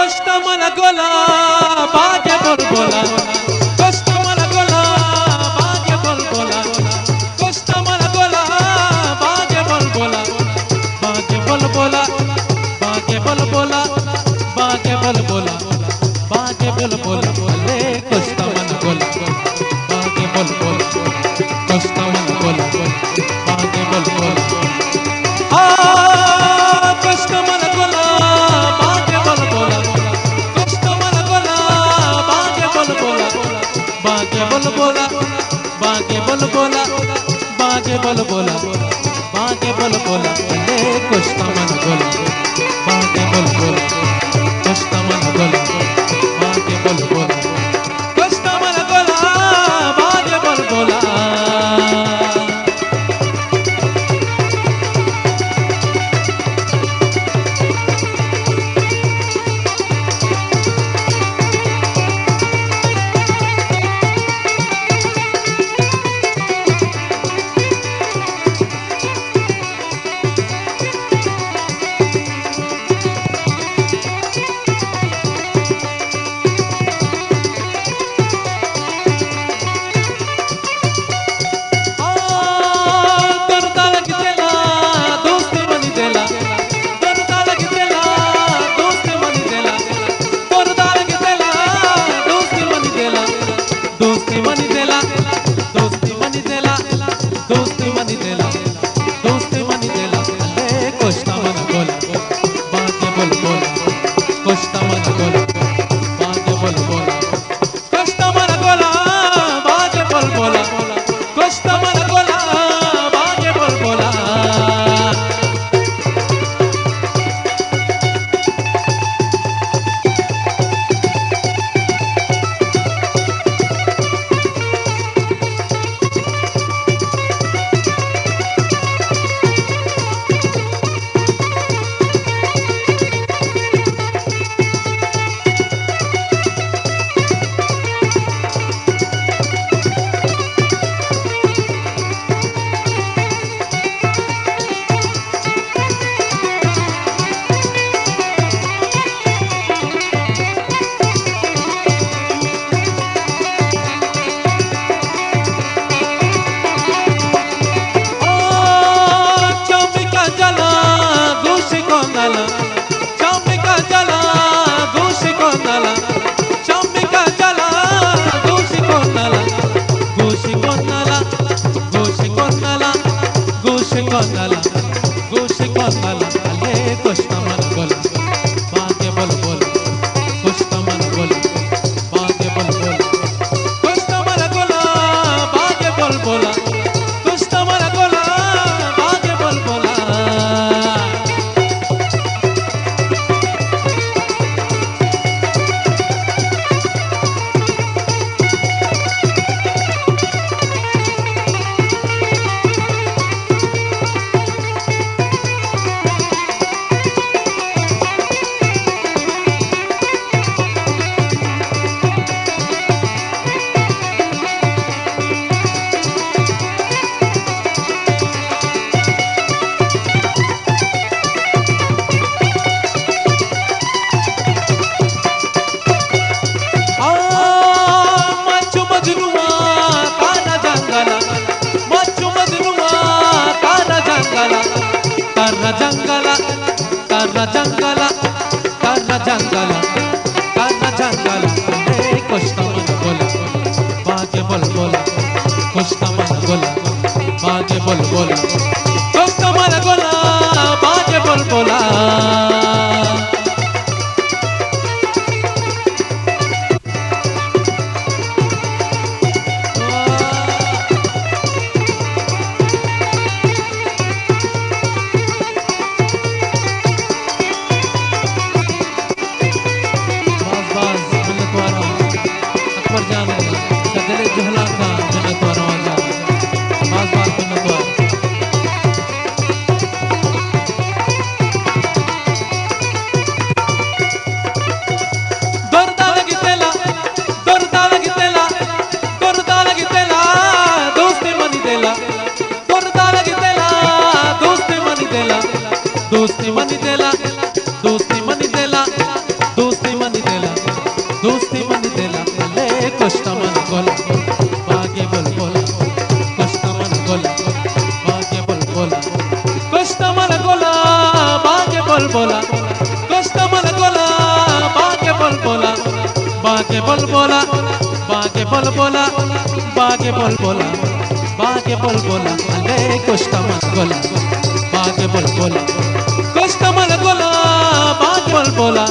কষ্টমল গোলা বাজে বলবোলা কষ্টমল গোলা বাজে বলবোলা কষ্টমল গোলা বাজে বলবোলা বাজে বলবোলা বাজে বলবোলা বাজে বলবোলা বাজে বলবোলা বলে কষ্টমল গোলা বাজে বলবোলা কষ্টমল গোলা বাজে বলবোলা কষ্টমল গোলা বাজে বলবোলা কষ্টমল গোলা বাজে বলবোলা বাজে বলবোলা বাজে বলবোলা বাজে বলবোলা বাজে বলবোলা বলে কষ্টমল গোলা বাজে বলবোলা কষ্টমল গোলা বাজে বলবোলা কষ্টমল গোলা বাজে বলবোলা बाजे बुलबुल कमल गोला बाजे बुलबुला বল বোলা কষ্টমল গোলা বাগে বল বোলা বাগে বল বোলা বাগে বল বোলা বাগে বল বোলা বাগে বল বোলা আলে কষ্টমল গোলা বাগে বল বোলা কষ্টমল গোলা বাগে বল বোলা